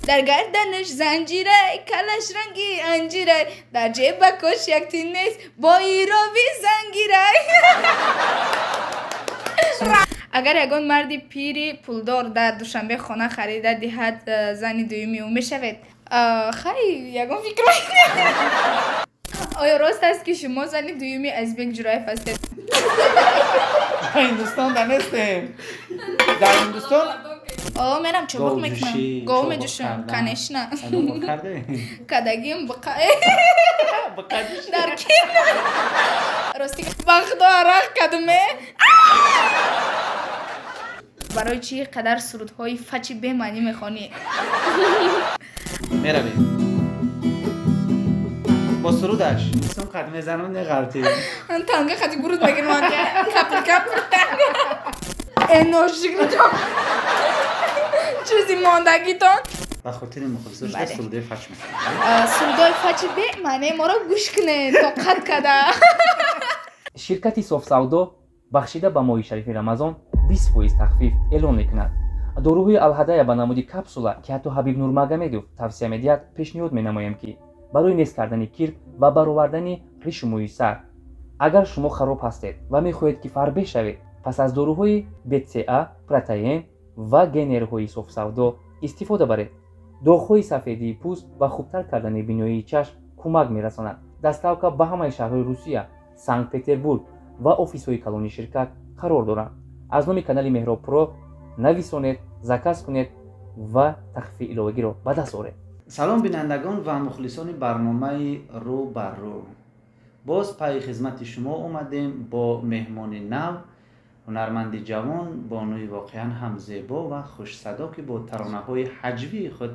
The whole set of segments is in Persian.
در گردنش زنجیره کلش رنگی انجیره در جیب کش یک تینیس با ایراوی زنگیره اگر یگان مردی پیری پولدار در دوشنبه خانه خریده دهد زن دومی او میشود خیلی یگان فکر آیا راست است که شما زن دومی از بین جرایف هستید؟ هندوستان دانستیم در هندوستان آه میرم چوبک میکنم گاو میجوشم کنش نه کدگیم بقای در کین راستی بخدا عرق کدمه برای چی قدر سرودهای فچی به معنی میخوانی؟ میروی با سرودش سون قدمه زنان نغرتی تنگه خطی برود بگیر مانگه کپل کپل انرژی چیزی ماندگی تان و خاطر مخلصش در سروده فچ میکنه سرودهای فچی به معنی ما را گوش کنه تا قد کده شرکت صاف سودا بخشیده به ماه شریف رمضان 20% تخفیف اعلان میکند. داروهای الهدایه به نمود کپسولا که حتی حبیب نورمگомедов توصیه میدهد پیشنهاد مینمایم که برای نیست کردن کیر و برآوردن ریش موی سر اگر شما خراب هستید و میخواهید که فربه شوید پس از داروهای BCA، پروتئین و گنرهای صاف سودا استفاده برید. داغ‌های سفیدی پوست و خوبتر کردن بینایی چشم کمک میرساند. دستاوکا به همه شهرهای روسیه، سنت پتربورگ و آفیس‌های کلانی شرکت قرار دارند. از نام کانال مهراب پرو نویسونید، زاکاز کنید و تخفیف الهگی را به دست آورید. سلام بینندگان و مخلصان برنامه رو بر رو. باز پای خدمت شما اومدیم با مهمان نو، هنرمند جوان، بانوی واقعا هم زیبا و خوش صدا که با ترانه‌های هجوی خود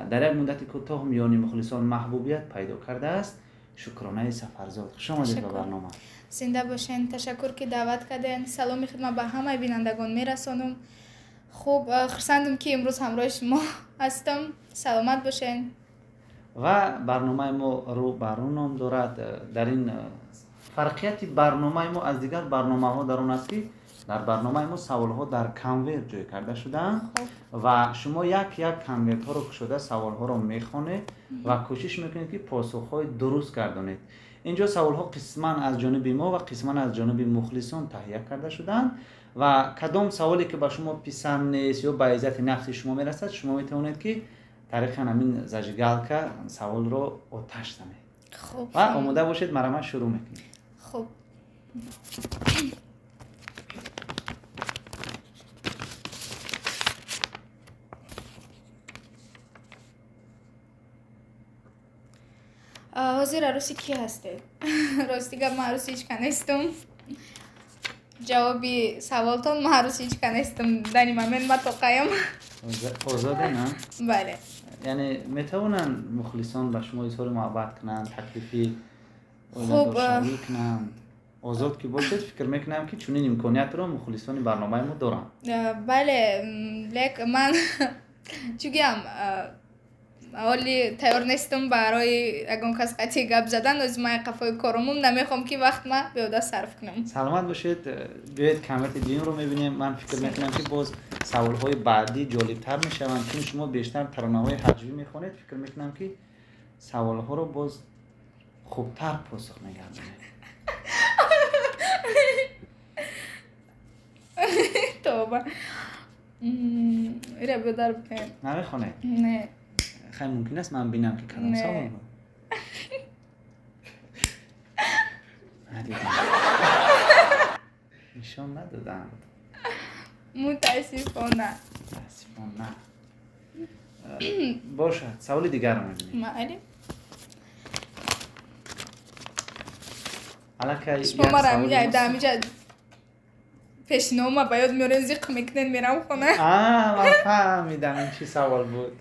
در یک مدت کوتاه میان مخلصان محبوبیت پیدا کرده است. شکرانه سفرزاد، خوش آمدید به برنامه. زنده باشین، تشکر که دعوت کردین. سلامی خدمت به همه بینندگان میرسانم. خوب خرسندم که امروز همراه شما هستم. سلامت باشین. و برنامه ما رو بر رو نام دارد. در این فرقیت برنامه ما از دیگر برنامه ها در اون است که در برنامه ما سوال ها در کانور جای کرده شدن و شما یک کانورت ها رو کشیده سوال ها رو میخوانید و کوشش میکنید که پاسخ های درست گردانید. اینجا سوال ها قسما از جانب ما و قسما از جانب مخلصان تهیه کرده شدن و کدام سوالی که به شما پسند نیست یا به عزت نفس شما میرسد شما میتونید که طریق همین زجگالکا سوال رو آتش زنید. خوب و آماده باشید مرا شروع میکنیم. خوب حاضر عروسی کی هستید؟ راستی گفت من عروسی هیچ کنستم. جوابی سوالتون من عروسی هیچ کنستم. دانی من توقعیم. آزاده نه؟ بله. یعنی میتونن مخلصان به شما اظهار محبت کنن، تکلیفی خوب کنن. آزاد که باشید فکر میکنم که چنین امکانیت رو مخلصان برنامه ما دارن. بله، لیک من چگیم اولی تیار نیستم برای اگه کس قطعی گپ زدن از من قفای کارمون نمیخوام که وقت ما بیاده صرف کنم. سلامت باشید. بیاید کامنت دیگه رو میبینیم. من فکر میکنم که باز سوالهای بعدی جالبتر میشوند چون شما بیشتر ترانه‌های هجوی میخونید. فکر میکنم که سوالها رو باز خوبتر پاسخ میگردونید. توبه ایره بدار بکنید. نمیخونید؟ نه خیلی ممکن است من بینم که کلام سوال رو نشان ندادند. متاسفانه باشد سوال دیگر رو میبینیم. شما مرا همیجا پیشنامه باید میارن زیق میکنین میرم خونه. من فهمیدم این چی سوال بود.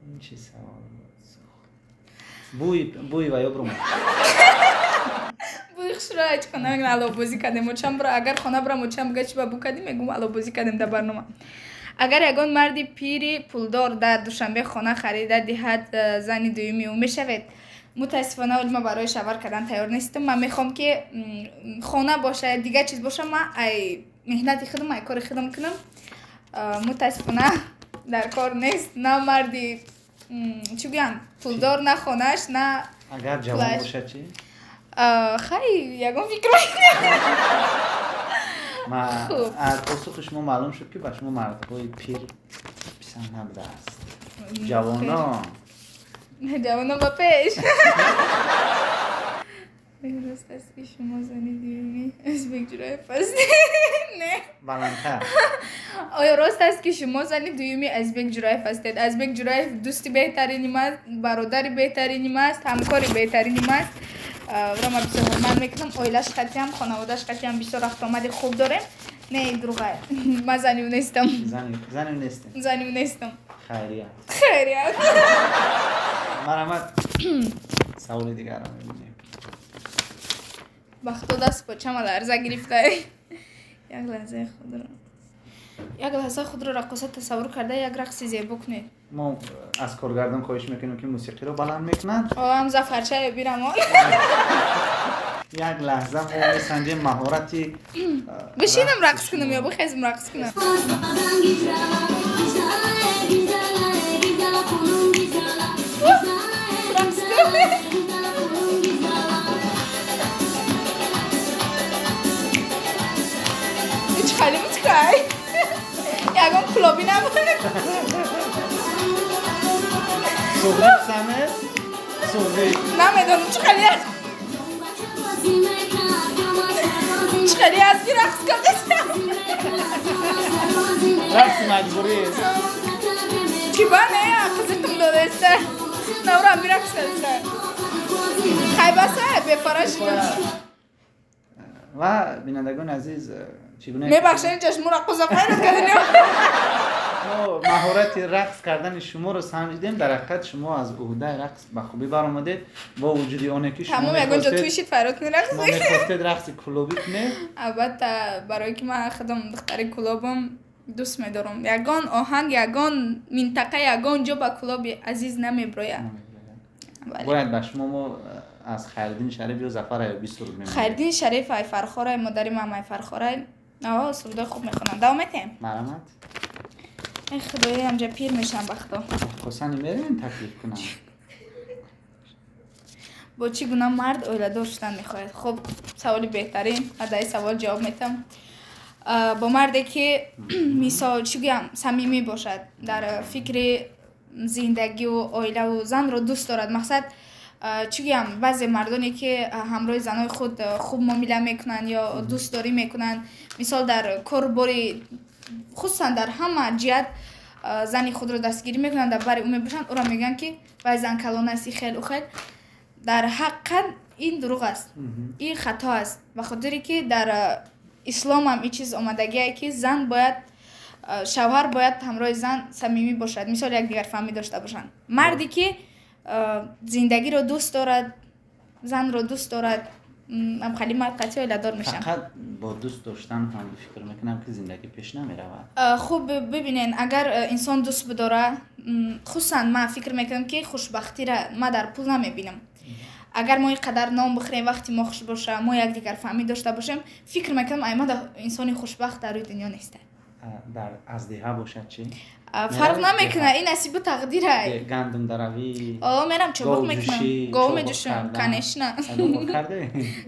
این چی سوال بود؟ بوی و یا برو بوی خشرایت کنم علا بازی کردیم موچم برا اگر خانه برا موچم بگه چی با بو کردیم میگم علا بازی کردیم در برنامه. اگر یگان مردی پیری پولدار در دوشنبه خانه خریده دهد زن دومی او میشود. متاسفانه ولی ما برای شوهر کردن تیار نیستم. من میخوام که خانه باشه دیگه چیز باشه. من مهنتی خودم کار خودم کنم متاسفانه در کار نیست نه مردی چی بگم پولدار نه خانهش نه اگر جوان باشه چی؟ خیلی یکم فکر ما از پاسخ شما معلوم شد که با شما مردهای پیر پسند نبوده است جوانا با پیش راست است که شما زنی دیومی ازبک جرای فسته نه بلندتر آیا راست است که شما زنی دویمی ازبک جرای فستید ازبک جرای دوستی بهترینیم است برادری بهترینیم است همکاری بهترینیم است و ما بسیار حرمت میکنم اویلش خطی هم خانوادش خطی هم بسیار رفت آمد خوب داره نه دروغه من زنیو نیستم زنیو نیستم خیریت مرحمت سوال دیگر رو میبینیم بخت و دست با چم لرزه گرفته یک لحظه خود رو رقصت تصور کرده یک رقص زیبا کنید ما از کارگردان خواهش میکنیم که موسیقی رو بلند میکنن هم زفرچه بیرم یک لحظه ما میسندیم مهارتی بشینم رقص کنم یا بخیزم رقص کنم هیچ خالی متکای یکم کلابی نبونه صغری بسمه صغری نمیدونم چه خالی هست چه خالی هست که رقص کنم رقص مجبوری است چی با نه خزرتم داده است نورا می رقص کنم خیلی بسه بفرش کنم و بینندگان عزیز چگونه میبخشین چشمو را قضا فایرم کردن مهارت رقص کردن شما رو سنجیدیم در حقیقت شما از عهده رقص به خوبی برآمدید با وجودی آنه که شما تمام یگان جا تویشید فرات میرقصید شما میخواستید رقص کلوبی کنید البته برای که من خودم دختر کلوبم دوست میدارم یگان آهنگ یگان منطقه یگان جا با کلوب عزیز نمیبراید باید به شما از خیردین شریف یا زفر بیستور میمونید خیردین شریف ای فرخوره مادری مام ای فرخوره آه سرودای خوب میخونن دوامتیم مرحمت ای خدایی همجا پیر میشم بختا خواستنی میرین تکلیف کنم با چی گناه مرد اویلدار شدن میخواید خب سوال بهترین ادای سوال جواب میتم با مردی که مثال چی گویم صمیمی باشد در فکر زندگی و اویله و زن رو دوست دارد مقصد چی گویم بعضی مردانی که همراه زنای خود خوب معامله میکنن یا دوست داری میکنن مثال در کارباری خصوصا در همه جهت زنی خود رو دستگیری میکنن در بر اون میباشن او را میگن که بعضی زن کلان است خیلی در حقیقت این دروغ است این خطا است و خاطری که در اسلام هم این چیز آمدگیه که زن باید شوهر باید همراه زن صمیمی باشد مثال یک دیگر فهمی داشته باشن مردی که زندگی رو دوست دارد زن رو دوست دارد هم خیلی مرد قطعی ایلدار میشن فقط با دوست داشتن هم فکر میکنم که زندگی پیش نمیرود خوب ببینین اگر انسان دوست بداره خصوصا من فکر میکنم که خوشبختی را ما در پول نمیبینم اگر ما اینقدر نام بخوریم وقتی ما خوش باشه ما یک دیگر فهمی داشته باشیم فکر میکنم ایما انسانی خوشبخت در روی دنیا نیسته در ازدیها باشد چی؟ فرق نمیکنه این نصیب و تقدیره گندم دروی میرم چوبک میکنم گاو میجوشم کنش نه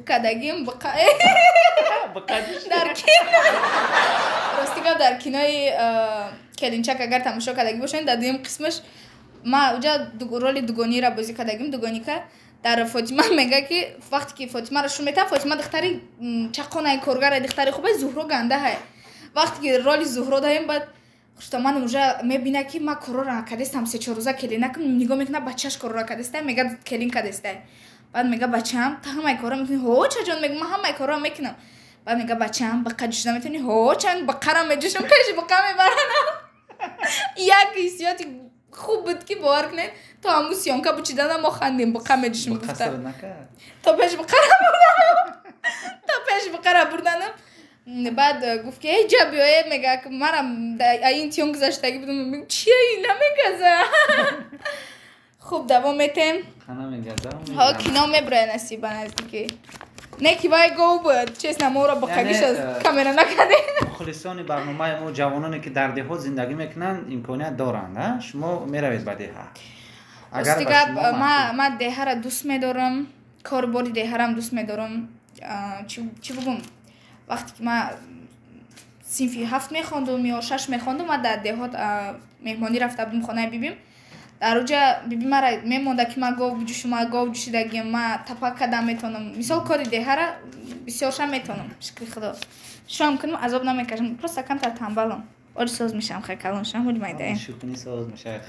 کدگیم در راستی که در کنای کلینچک اگر تماشا کدگی باشین در دویم قسمش ما اونجا رول دوگانی را بازی کدگیم دوگانی که در فاطمه میگه که وقتی که فاطمه را شو میته فاطمه دختری چقانه کارگر دختری خوبه زهرا گنده های وقتی که رول زهرا دایم بعد خوشتمان اونجا میبینه که ما کارو را کدستم 3-4 روزه کلینک نگاه میکنه بچهش کارو را کدسته میگه کلین کدسته بعد میگه بچه‌ام تا همه کارا میکنی هو چه جون میگه من همه کارا میکنم بعد میگه بچه‌ام بقا جوش نمیتونی هو چنگ بقرا میجوشم پیش بقا میبرن یک حسیاتی خوب بود که باور کنید تا همون سیانکا بچیدن ما خندیم بقا میجوشم گفتم تا پیش بقرا بردنم بعد گفت که ای جبیه میگه که منم این تیون گذاشتگی بودم میگم چیه این نمیگذه خوب دوام میتیم خانه میگذه ها کینا میبره نصیبه نزدیکی نه که وای گو بود چیز نمو را با خگیش از کامera نکنه. مخلصان برنامه ما جوانانی که در دهات زندگی میکنن امکانیت دارند شما میروید به دهه دیگه ما دهه را دوست میدارم کاربردی دهه را دوست میدارم چی بگم وقتی که ما صنفی 7 میخوندم یا 6 میخوندم ما در دهات مهمانی رفته بودم خانه بیبیم در اونجا بیبی مرا میمونده که ما گاو بجوشم ما گاو جوشیدگی ما تپک کدام میتونم مثال کاری دهه را بسیار شم میتونم شکر خدا شام کنم عذاب نمیکشم پروستا کم تر تنبلم آری ساز میشم خیلی کلان شم ولی میده شوخی ساز میشه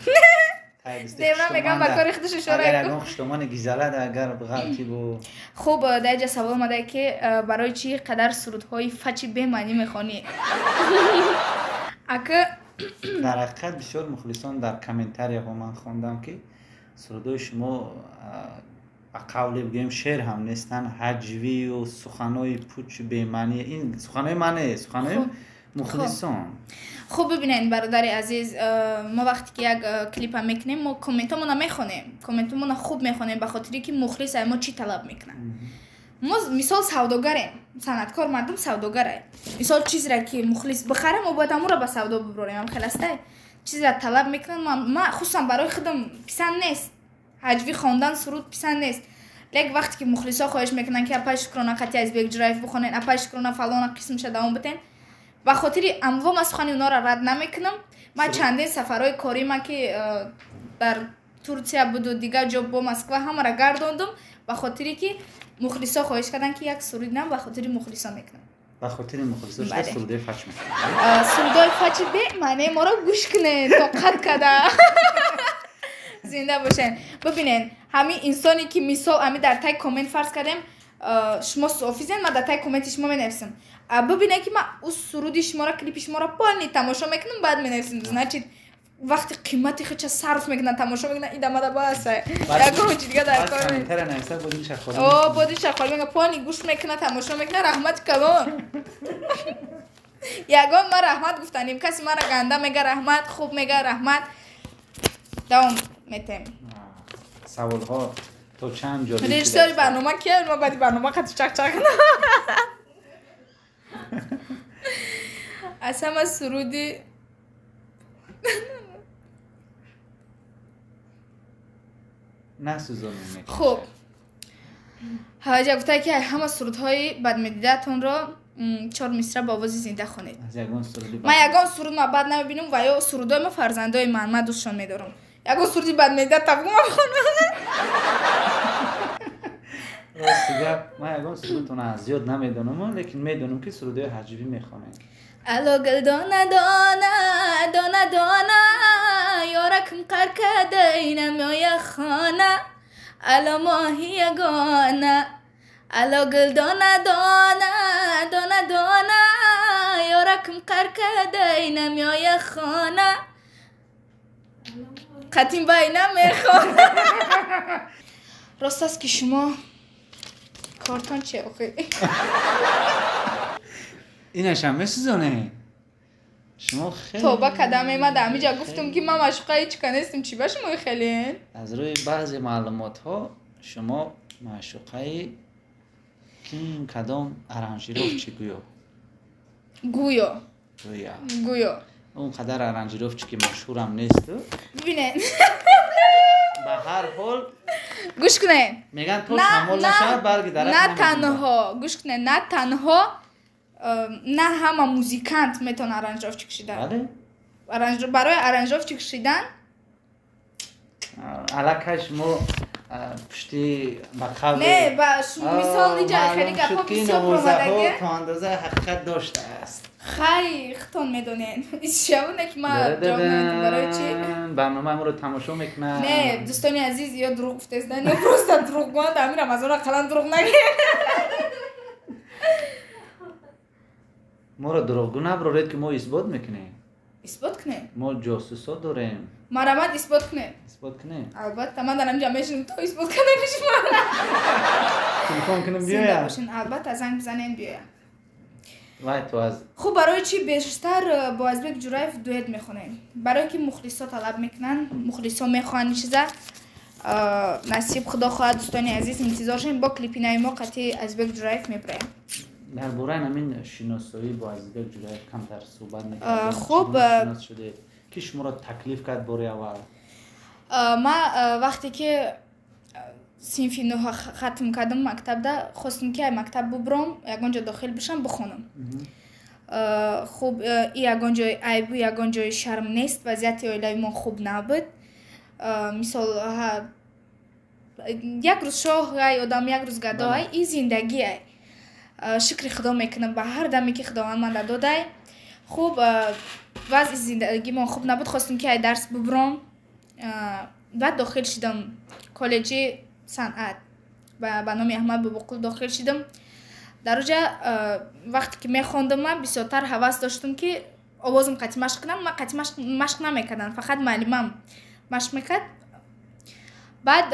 دیونا میگم با کاری خودش اشاره اگر اگه خشتمان گیزاله اگر بغلطی بو خوب در اینجا سوال اومده که برای چی قدر سرودهای فچی به معنی میخوانی اگه در حقیقت بسیار مخلصان در کامنتاری ها من خواندم که سرودهای شما قولی بگیم شعر هم نیستن هجوی و سخنهای پوچ به معنی این سخنهای منه سخنهای مخلصان خوب ببینید برادر عزیز ما وقتی که یک کلیپ هم میکنیم ما کامنتامون میخونیم کامنتامون خوب میخونیم به خاطری که مخلص ما چی طلب میکنن ما مثال سوداگریم صنعتکار مردم سوداگره مثال چیزی را که مخلص بخرم و باید امور را به سودا ببریم خلاصه چیزی را طلب میکنن ما خصوصا برای خودم پسند نیست هجوی خواندن سرود پسند نیست لیک وقتی که مخلصا خواهش میکنن که اپای شکرانه خطی از بیگ درایو بخونین اپای شکرانه فلان قسمش دوام بدین به خاطر اموا ما سخن اونا را رد نمیکنم ما چندین سفرهای کاری ما که در ترکیه بود و دیگه جا با مسکو همه را گرداندم به خاطری که مخلصا خواهش کردن که یک سرود نم به خاطر مخلصا میکنم به خاطر مخلصا شده سرودای فچ میکنم سرودای فچ به معنی ما را گوش کنین طاقت کده زنده باشین ببینین همین انسانی که مثال همین در تای کامنت فرض کردیم شما صوفیزین ما در تای کامنت شما مینویسیم ببینین که ما اون سرودی شما را کلیپ شما را پانی تماشا میکنم بعد مینویسیم значит وقتی قیمتی خودش صرف میکنن تماشا میکنن این دماده باسه یکم چیز دیگه در کار میاد تر نمیشه بودین شخالی بودین شخالی میگه پانی گوش میکنه تماشا میکنه رحمت کلون یگان ما رحمت گفتنیم کسی ما را گنده میگه رحمت خوب میگه رحمت دوام میتیم سوال ها تو چند جا رژیسور برنامه کیه ما بعد برنامه خط چک چک اصلا ما سرودی نه سوزونی میکنه خب حاجه گفته که همه سرودهای بدمدیدتون را 4 مصرع با آواز زنده خونید ما یگان سرود ما بد نمیبینم و یا سرودهای ما فرزندهای من دوستشان میدارم یگان سرودی بدمدیدت تبگو ما بخونم ما یگان سرودتون از زیاد نمیدونم لیکن میدونم که سرودهای حجبی میخونه الو گل دانه دانه دانه دانه یارکم قر کده اینم یا خانه الو ماهی یگانه الو گل دانه دانه دانه دانه یارکم قر کده اینم یا خانه قطیم با اینم میخوانه راست است که شما کارتان چه آخه اینش هم میسوزونه شما خیلی توبه کدامه ما در همینجا گفتم که ما مشوقه هیچ کنستیم چی با شما خیلی از روی بعضی معلومات ها شما مشوقه کیم کدام ارانجیروف چی گویا اون قدر ارانجیروف چی که مشهورم نیست ببینین به هر حال گوش کنین میگن تو شمال نشه برگی درک نه تنها گوش کنین نه تنها نه همه موزیکانت میتونه ارانجروفچی کشیدن برای ارانجروفچی کشیدن علاکش ما پشتی بخواه نه مثال اینجا خیلی گپا بسیار پرومدگه تا اندازه حقیقت داشته است خیلی اختون میدونین شبونه که ما جواب ندیم برای چی؟ برنامه ما رو تماشا میکنن نه دوستانی عزیز یا دروغ گفتستن یا پروستا دروغ گوند امیرم از اون قلن دروغ نگه ما رو دروغگو نبرارید که ما اثبات میکنیم اثبات کنیم ما جاسوسا داریم مرامت اثبات کنیم البته من دارم جمعشون تو اثبات کنیم تلفن کنیم بیایا البته زنگ بزنیم بیایا وای تو از خب برای چی بیشتر با ازبک جورایف دویت میخونیم برای که مخلصا طلب میکنن مخلصا میخوان چیزا насиб худо хоҳад. дӯстони азиз интизор шавем, бо клипинаи мо қатъи Азбек Ҷураев мебараем. درباره همین شناسایی با ازبک جورایف کمتر صحبت نکردیم. خوب شناس شده کی شما را تکلیف کرد باری اول؟ ما وقتی که صنفی نه ختم کردم مکتبدا خواستم که مکتب ببرم یگان جا داخل بشم بخونم. خوب یگان جای عیب و یگان جای شرم نیست. وضعیت اویلای ما خوب نبود. مثال یک روز شاه ای آدم یک روز گدا ای این زندگی ای. شکر خدا میکنم به هر دمی که خداوند من داده. خوب وضع زندگی ما خوب نبود. خواستم که درس ببرم. بعد داخل شدم کالج صنعت با نام احمد باباقول داخل شدم. در اونجا وقتی که میخوندم من بسیارتر هوس داشتم که آوازم قطعی مشق کنم. من قطعی مشق نمیکردم، فقط معلمم مشق میکرد. بعد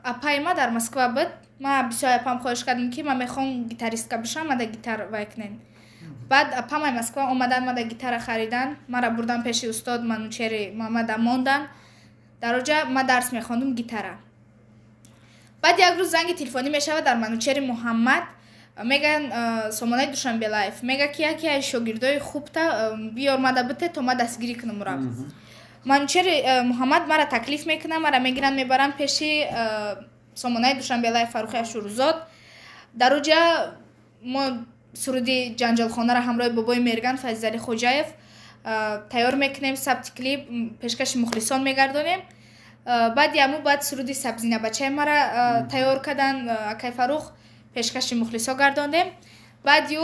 اپای ما در مسکو بود. ما بسیار اپام خواهش کردم که من میخوام گیتاریست بشم، من در گیتار وایکنم. بعد اپام مسکو اومدن، من در گیتار خریدن، من را بردن پیش استاد منوچهری محمد ماندن. در اونجا من درس میخوندم گیتار. بعد یک روز زنگ تلفنی میشود در منوچهری محمد، میگن سامانه دوشنبه لایف، میگه که یکی از شاگردای خوب تا بیار ماده بده تا ما دستگیری کنم را. منوچهری محمد مرا تکلیف میکنه، مرا میگیرن میبرن پیش سامانه دوشنبه لایف فروخی اشورزاد. در اونجا ما سرودی جنجال خانه را همراه بابای میرگان فضلی خوجایف تیار میکنیم، ثبت کلیپ پیشکش مخلصان میگردونیم. بعد یامو بعد سرودی سبزینه بچه مرا تیار کردن اکای فروخ پیشکش مخلصا گرداندیم. بعد یو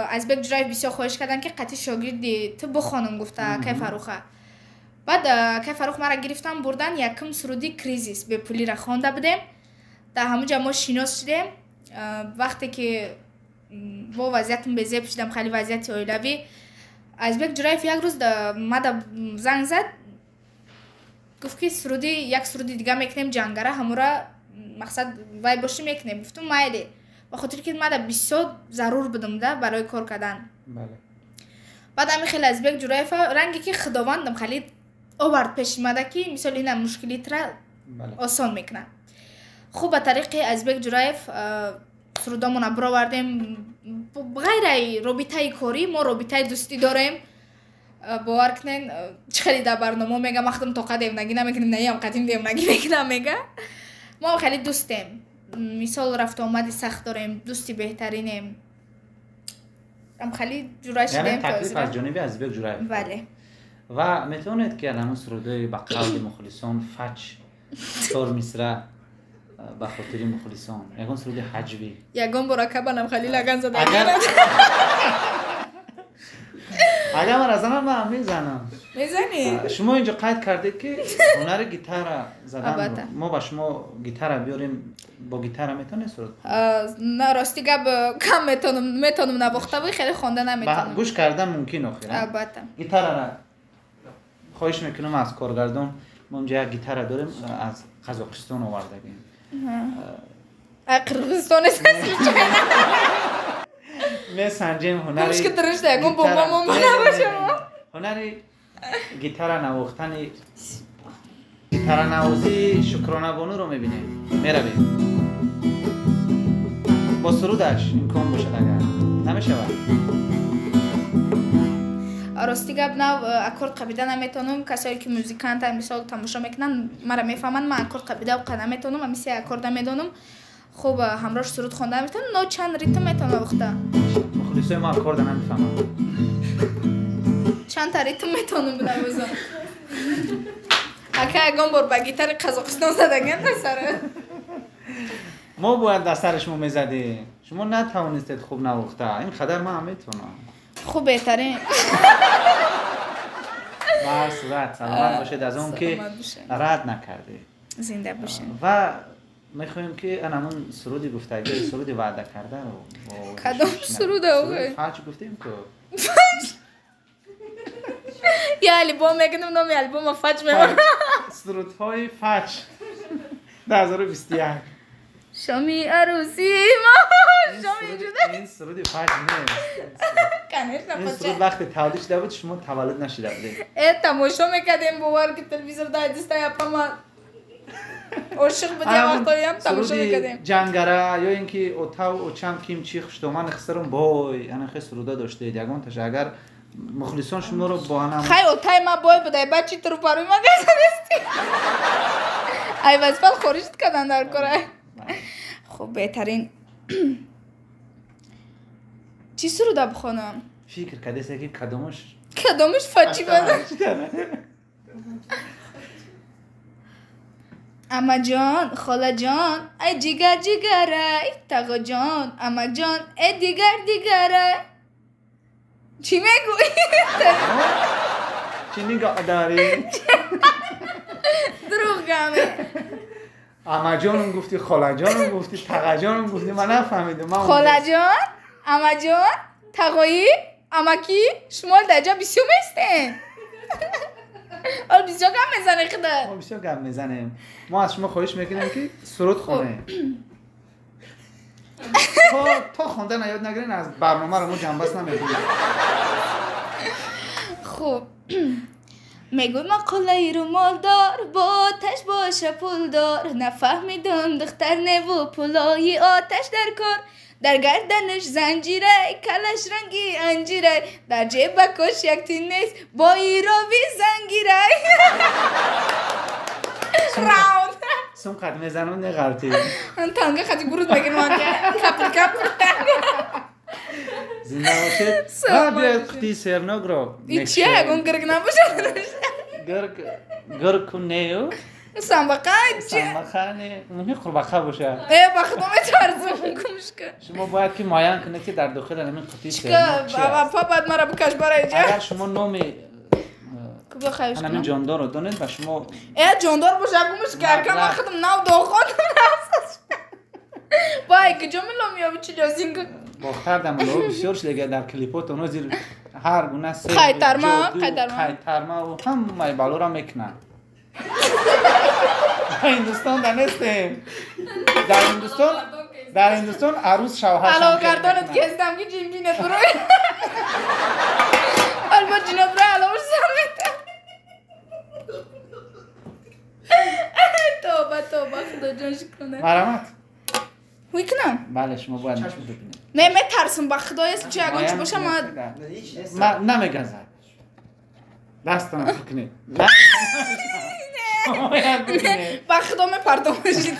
ازبک جرایف بسیار خواهش کردن که قطعی شاگردی تو بخوانم گفته اکای فروخه. بعد اکای فروخ مرا گرفتم بردن یکم سرودی کریزیس به پولی را خوانده بدیم. در همونجا ما شناس شدیم. وقتی که با وضعیتم بزیب شدم خیلی وضعیت اویلوی، ازبک جرایف یک روز ما زنگ زد گفت که سرودی یک سرودی دیگه میکنیم جنگره همورا مقصد وای باشی میکنیم. گفتم مایلی به خاطر که ما بسیار ضرور بدم ده برای کار کردن. بله. بعد همین خیلی ازبک جرایف رنگی که خداوندم خیلی آورد پیش ماده که مثال این مشکلیت را آسان میکنه. خوب به طریق ازبک جرایف سرودامون برآوردیم. غیر رابطه کاری ما رابطه دوستی داریم. باور کنین خیلی در برنامه میگه مخدم طاقت دیم نگی نمیکنیم، نه هم قدیم دیم نگی میکنم میگه. ما خیلی دوستیم، مثال رفت آمدی سخت داریم، دوستی بهترینیم. هم خیلی جورای شدیم. یعنی تکلیف از جانب ازبک جرایف. بله. و میتونید که الان سرودای با قلب مخلصان فچ طور مصر با خاطر مخلصان یگان سرود حجوی یگان برکبانم خیلی لگن زده. اگر من از من میزنم. میزنی؟ شما اینجا قید کردید که هنر گیتار زدن ما با شما گیتار بیاریم، با گیتار میتونی سرود؟ نه راستی گب کم میتونم نباخته بایی خیلی خونده نمیتونم. گوش کردن ممکن آخیره. البته. گیتار را خواهش میکنم از کارگردان، ما اینجا یک گیتار داریم از قزاقستان آوردگیم. قرقستان است. میسنجیم هنری مشکل درشته یکم بابا ماما نباشه ما هنری گیتار نواختن گیتار نوازی شکرانه بانو رو میبینیم میرویم با سرودش امکان باشه اگر نمیشه راستی گپ نو اکورد قبیده نمیتونم. کسایی که موزیکانت مثال تماشا میکنن مرا میفهمن من اکورد قبیده و قدم میتونم، مثل اکورد نمیدونم. خوب همراهش سرود خونده میتونم، نو چند ریتم میتونم وقتا مخلصای ما اکورد نمیفهمم، چند تا ریتم میتونم بنوازم. اگه اگم بار با گیتار قزاقستان زدنگن نسره ما باید دسترش ما میزدیم، شما نتوانستید خوب نواخته. این خدر ما هم میتونم خوب بهترین بر صورت سلامت باشید از اون که رد نکرده، زنده باشین. و میخوایم که همون سرودی گفتگی سرودی وعده کرده رو کدام سرود اوه فاچ گفتیم که یا البوم میگنم نام البوم فاچ میمونه. سرودهای فاچ 2021 شامی عروسی ما شامی جده این سرودی فاچ نیست. این سرود وقتی تولید شده بود شما تولد نشده بودید. تماشا میکردیم باور که تلویزیون دایدسته یا پاما عاشق بودی وقتا هم تماشا میکردیم جنگره یا اینکه اوتاو اوچم کیمچی خشتومن خسرم بای انا خیلی سروده داشته یگان تاش اگر مخلصان شما رو با هم خیلی اوتای ما بای بوده بچی تو رو پروی ما گذاشتی ای وظیفه خورشت کردن در کره خب بهترین چی سروده بخونم فکر کردی که کدومش فاچی بده اما جان خاله جان ای جیگر جیگره ای تقا جان اما جان ای دیگره چی میگوی؟ چی نگاه داری؟ دروغ گمه اما جانم گفتی خاله جانم گفتی تقا جانم گفتی من نفهمیدم خاله جان اما جان تقایی اما کی شما در جا بسیار میستین حال بسیار گم میزنه خدا ما بسیار گم میزنیم ما از شما خواهش میکنیم که سرود خونه تا خوندن یاد نگیرین از برنامه رو ما جنبست نمیدونیم خب میگوی ما قله رو مالدار با آتش باشه پولدار نفهمیدم دختر نبو پولای آتش در کار در گردنش زنجیره کلش رنگی انجیره در جیب کش یک تینیس با ایراوی زنگیره راوند سم قد میزنم نغلطی تنگه خطی برود بگیر ما که کپل زنده باشید و بیاید خطی سرناگ رو این چیه اگون گرگ نباشه گرگ کنیو سنبقه چیه سنبقه مهمی خوربقه باشه ای بخدا میترزم کمش که شما باید که مایان کنه که در داخل همین خطی چکه سرناگ چی بابا است پا باید مرا بکش برای جا اگر شما نامی کبه خیش همین کنم جاندار رو دانید و شما ای جاندار باشه کمش که ارکم وقتم نو داخل بای که جامعه لامیابی چی جازین که باختر دمالو بسیار شده در کلیپات اونو زیر هر گونه سر خیترما و همه بالو را میکنن هندوستان دانستیم در هندوستان عروس شوهرش علاوه کردانت که هستم که جیم بینه تو روی البا جناب روی علاوه سمیتم توبه خدا جان شکنه مرامت ہوی کنم بله شما باید نشون ببینید نه من ترسم با خدای است چی اگه چی باشه ما نمیگذر دستان بکنید با خدا من پرتو باشید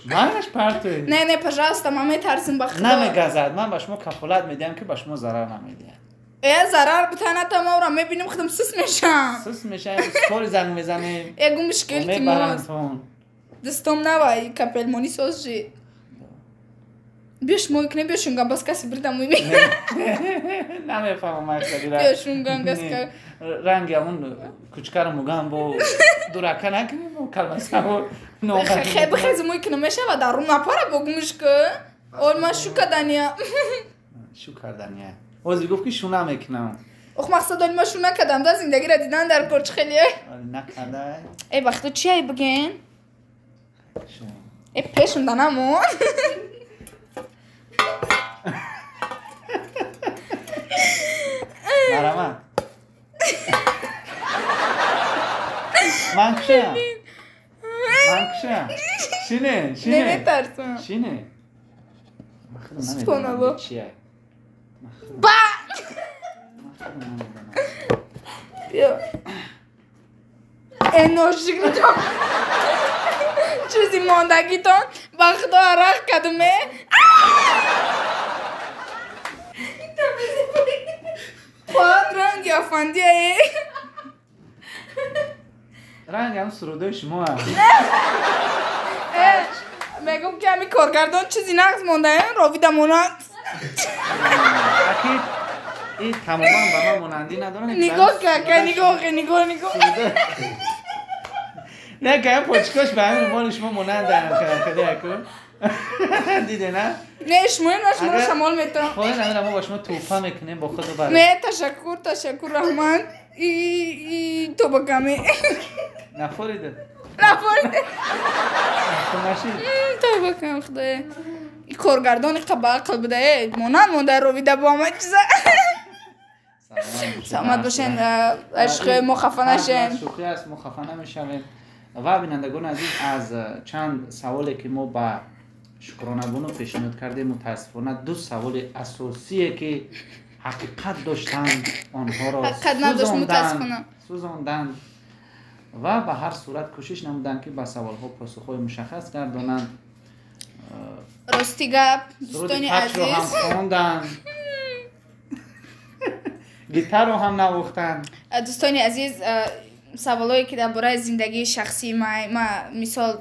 منش پرتوی نه پجاست ما من ترسم با خدا نمیگذر من به شما کفالت میدم که به شما ضرر نمیدیم ای ضرر بتانه تمام را میبینیم خودم سس میشم سپار زنگ میزنیم اگه مشکل که ماست دستم نوایی کپلمونی ساز جی بیش مویکنه بیشونگم بس کسی بردم میبینیم نمیفهمم مشکلی را بیشونگم گست که رنگ همون کچکر موگم با درکه نکنیم و کلمه سوار خیلی بخیز مویکنه میشه و در رو نپاره بگمش که اول من شو کردنیم شو کردنیم وزی گفت که شو نمیکنم اخ مقصد داریم ما شو نکردم دا زندگی را دیدن در کرچ خیلیه نکرده ای وقتو چی ای بگین؟ ای پیشون دانمون مرمت من کشم شینه نمیترسم شینه سپانالو چیه با بیا انوشک نجام چیزی ماندگی تون وقتا عرق کدومه خواهد رنگ افندی ای رنگ هم سروده شما هم میگم که همی کارگردان چیزی نقص مانده این راوی دمونند اکید این تماما به من مانندی نداره نگاه که نگاه نه که پاچکاش به همین مال شما مانند خیلی اکن دیده نه؟ نه شما رو شمال میتونم خواهی نمیدونم ما با شما توفه میکنیم با خود و برای نه تشکر رحمان تو بکمه نفوریده تو بکم خدای این کارگردان قبل بده مانده رو ویده با همه چیزه سلامت باشین عشق ما خفه نشین شوخی هست ما خفه نمیشویم و بینندگان عزیز از چند سوالی که ما با شکرانه بانو پیشنهاد کردیم متاسفانه دو سوال اساسیه که حقیقت داشتند آنها را سوزاندند و به هر صورت کوشش نمودند که به سوالها پاسخهای مشخص گردانند. راستی گپ دوستانی عزیز هم خواندند گیتار رو هم نواختند. دوستانی عزیز سوالایی که درباره زندگی شخصی ما مثال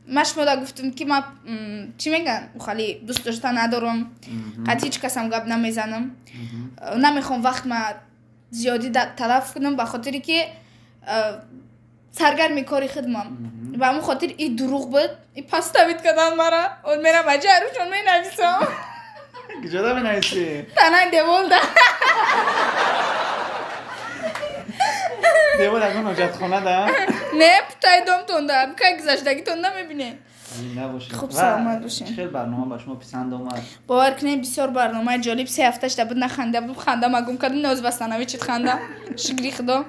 ما شما دا گفتم که ما چی میگن خالی دوست داشتن ندارم قطعی هیچ کسم گپ نمیزنم نمیخوام وقت ما زیادی تلف کنم به خاطری که سرگرمی کاری خودمم و همون خاطر این دروغ بود این پس تبید کردن مرا اون میرم اجه رو چون می نویسم کجا می نویسی؟ تنها دیوال ده دیوال اگه نجات خونه ده؟ نه پتای دوم تونده که گذاشتگی تونده میبینه نباشه. خوب سلامت باشین. چه برنامه با شما پسند آمد؟ باور کنید بسیار برنامه جالب 3 هفتهش بود نخنده بود خنده مگم کردم نوز بستنوی چیت خنده شکری خدا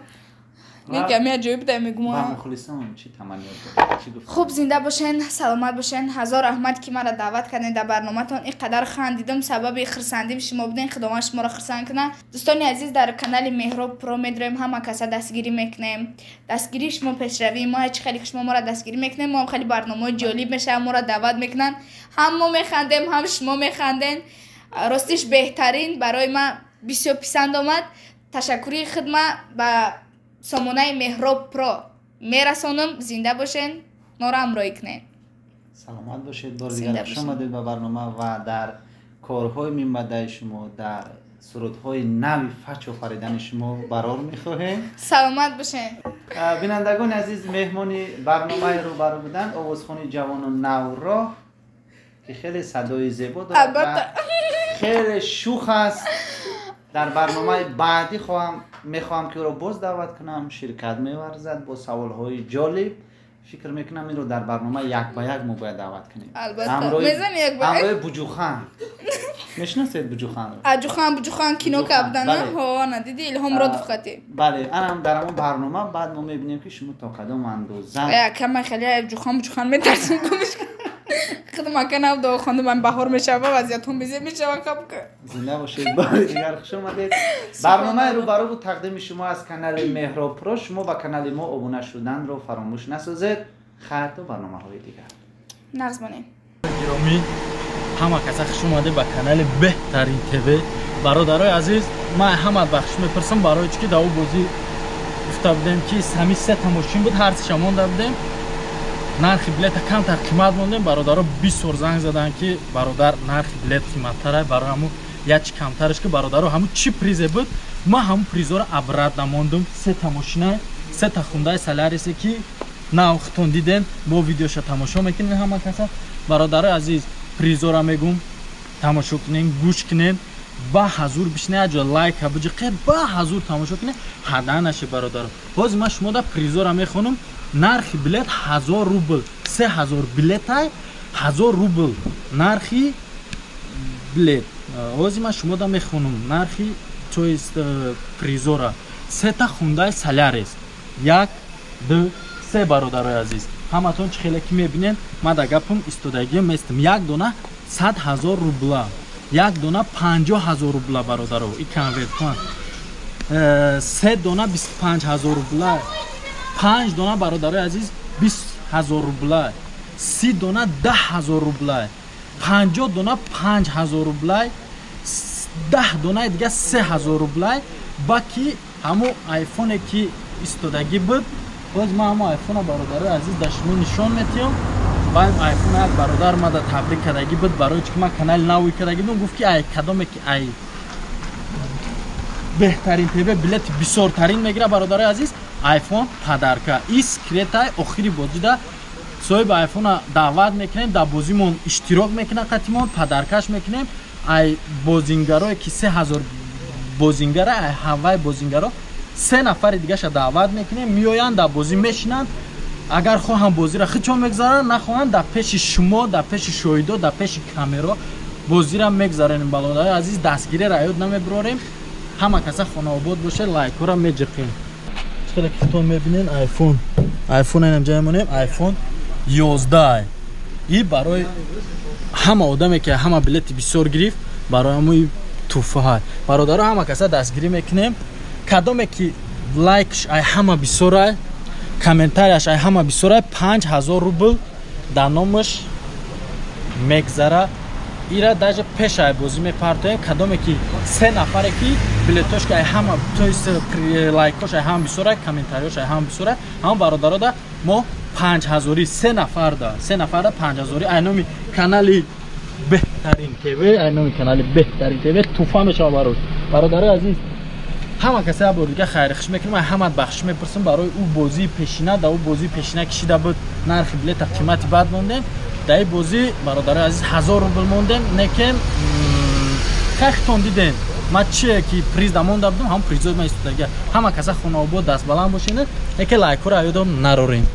این کمی عجایب ده میگم با مخلصان چی تمنیات دارید؟ چی گفت؟ خوب زنده باشین سلامت باشین هزار رحمت که مرا دعوت کردین در برنامه‌تون اینقدر خندیدم سبب خرسندیم شما بودین خداوند شما را خرسند کنه. دوستان عزیز در کانال مهراب پرو می‌داریم همه کسا دستگیری میکنیم دستگیری شما پیشروی ما هیچ خیلی شما ما را دستگیری میکنیم ما هم خیلی برنامه جالب میشه ما را دعوت میکنن هم ما میخندیم هم شما میخندین راستش بهترین برای ما بسیار پسند آمد. تشکری خدمت به سامانه مهراب پرو میرسانم. زنده باشین ما را همراهی کنین. سلامت باشید. بار دیگر خوش آمدید به برنامه و در کارهای میمده شما در سرودهای نوی فچ و فریدن شما قرار میخواهیم. سلامت باشین. بینندگان عزیز مهمانی برنامه رو برای بودن آوازخوانی جوان و نو را که خیلی صدای زیبا دارد و خیلی شوخ است. در برنامه بعدی میخوام که رو باز دعوت کنم شرکت می‌ورزد با سوال‌های جالب. فکر میکنم این رو در برنامه یک به یک ما باید دعوت کنیم. البته میزن یک به همراه بوجوخان میشناسید بوجوخان رو؟ بوجوخان کینو کردن ها ندیدی الهام را دفقتی. بله هم در اون برنامه بعد ما میبینیم که شما تا کدام اندازه کم خیلی بوجوخان میترسیم گمش خدمت کنم دو خانم من بهار میشه و وضعیتون بیزی میشه و خب زنده باشید. بار دیگر خوش اومدید. برنامه رو برای تقدیم شما از کانال مهراب پرو. شما با کانال ما ابونه شدن رو فراموش نسازید. خط و برنامه‌های دیگر نقص بانیم. گرامی همه کسا خوش اومده به کانال بهترین تیوی. برادرای عزیز ما همه بخش میپرسم برای چی که داو بازی گفته بودیم که سمی 3 تماشین بود هر چی مونده بودیم نرخ بلیت کم تر قیمت موندیم. برادرها 20 سور زنگ زدن که برادر نرخ بلیت قیمت تره برای همون یک کمترش که برادرها همون چی پریزه بود ما همون پریزا رو ابرد نموندم. 3 تماشینه 3 تا خونده سلاریسه که ناختون دیدن با ویدیوش تماشا میکنین. همه کسا برادرای عزیز پریزا رو میگم تماشا کنین گوش کنین با حضور بشنه اجا لایک بجی قید با حضور تماشا کنین هدا نشه برادر. باز ما شما دا پریزا رو میخونم نرخی بلیت 1000 روبل 3000 بلیت های 1000 روبل نرخی بلیت. واسه ما شما دا میخونم نرخی چویس پریزورا 3 تا خونده سالاریس 1 2 3 برادرای عزیز همتون چه خیلی که میبینین ما دا گپم استودگی میستم. 1 دونه 100,000 روبلا 1 دونه 50,000 روبلا برادرو این کنورت کن 3 دونه 25,000 روبلا 5 دونه برادرای عزیز 20,000 روبلا 30 دونه 10,000 روبلا 50 دونه 5,000 روبلا 10 دونه دیگه 3,000 روبلا باقی همو آیفون که استودگی بود. باز ما همو آیفون برادرای عزیز دشمو نشون میتیم. باید آیفون یک برادر ما دا تبریک کردگی بود برای چی که ما کانال نوی کردگی بود گفت که ای کدامه که ای بهترین تیوی بلیت بسیارترین میگیره برادرای عزیز آیفون پدرکا این سکرت های آخری بازی دا صاحب آیفون دعوت میکنیم در بازیمون اشتراک میکنه قطیمون پدرکش میکنیم. ای بازینگرای که 3000 بازینگره ای هوای بازینگرا 3 نفر دیگه ش دعوت میکنیم میآیند در بازی میشینند. اگر خواهم بازی را خیلی چون میگذارن نخواهند در پیش شما در پیش شویدو در پیش کامرا بازی را میگذارن. برادرای عزیز دستگیری را یاد نمیبریم. همه کسا خانه آباد باشه لایک را میجقیم. چقدر که تو میبینین آیفون айфон инамҷа монем айфон 11 и барои ҳама одаме ки ҳама билети бисёр гирифт барои амои туҳфаҳай бародаро ҳама каса дастгирӣ мекунем кадоме ки лайкш ай ҳама бисёрай комментарияш ай ҳама бисёрай 5000 рубл дар номаш мегзара ира даже пешай бозӣ мепартоем кадоме ки 3 нафаре ки билетош ки ай ҳама тоист лайкош ай ҳама бисёрай комментариёш ай ҳама бисёрай ҳама бародарода мо 5000 3 нафарда 5000 ай номи канали беҳтарин тв ай номи канали беҳтарин тв туҳфа мешава барои бародарои азиз ҳама касе бор дига хайрихиш мекунем ай ҳамат бахшиш мепурсим барои ӯ бозии пешина да ӯ бозии пешина кишида буд нархи билета қимати бад мондем дар бозӣ бародарои азиз 1000 рубл мондем некем кахтон дидем ма чие ки призда монда будам ҳам призои ма истодага ҳама каса хонаобод дастбаланд бошед неке лайкора аёдон нарорем